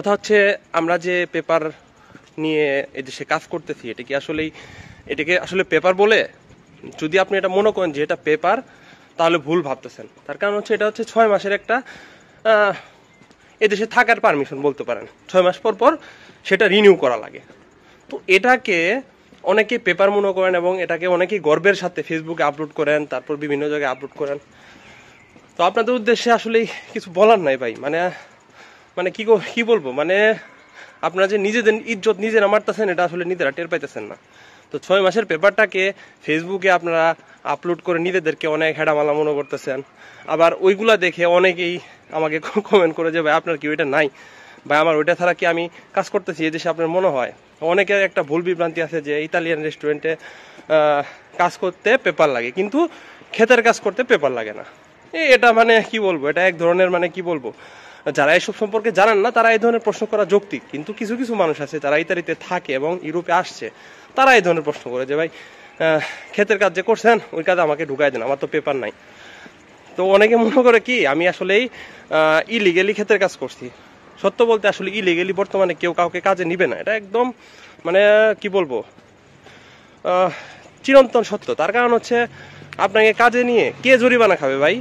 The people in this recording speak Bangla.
কথা হচ্ছে আমরা যে পেপার নিয়ে এদেশে কাজ করতেছি এটাকে আসলে পেপার বলে? যদি আপনি এটা মনে করেন যে এটা পেপার, তাহলে ভুল ভাবতেছেন। তার কারণ হচ্ছে এটা হচ্ছে 6 মাসের একটা এদেশে থাকার পারমিশন বলতে পারেন। 6 মাস পর পর সেটা রিনিউ করা লাগে। তো এটাকে অনেকে পেপার মনে করেন এবং এটাকে অনেকেই গর্বের সাথে ফেসবুকে আপলোড করেন, তারপর বিভিন্ন জায়গায় আপলোড করেন। তো আপনাদের উদ্দেশ্যে আসলেই কিছু বলার নাই ভাই। মানে কি বলবো, মানে আপনারা যে নিজেদের ইজ্জত নিজেরা মারতেছেন, এটা আসলে নিজেরা টের পাইতেছেন না। তো 6 মাসের পেপারটাকে ফেসবুকে আপনারা আপলোড করে নিজেদেরকে অনেক হেডামালা মনে করতেছেন। আবার ওইগুলা দেখে অনেকেই আমাকে কমেন্ট করে যে ভাই আপনার কি ওইটা নাই, ভাই আমার ওইটা ছাড়া কি আমি কাজ করতেছি এদেশে আপনার মনে হয়? অনেকের একটা ভুল বিভ্রান্তি আছে যে ইতালিয়ান রেস্টুরেন্টে কাজ করতে পেপার লাগে, কিন্তু ক্ষেতের কাজ করতে পেপার লাগে না। এটা মানে কি বলবো, এটা এক ধরনের মানে কি বলবো, যারা এসব সম্পর্কে জানেন না তারা এই ধরনের প্রশ্ন করা যৌক্তিক। কিন্তু কিছু কিছু মানুষ আছে যারা ইতালিতে থাকে এবং ইউরোপে আসছে, তারা এই ধরনের প্রশ্ন করে যে ভাই ক্ষেতের কাজ যে করছেন ওই কাজে আমাকে ঢুকাই দেন, আমার তো পেপার নাই। তো অনেকে মনে করে কি আমি আসলেই ইলিগেলি ক্ষেতের কাজ করছি। সত্য বলতে আসলে ইলিগেলি বর্তমানে কেউ কাউকে কাজে নিবে না, এটা একদম মানে কি বলবো চিরন্তন সত্য। তার কারণ হচ্ছে আপনাকে কাজে নিয়ে কে জরিমানা খাবে ভাই?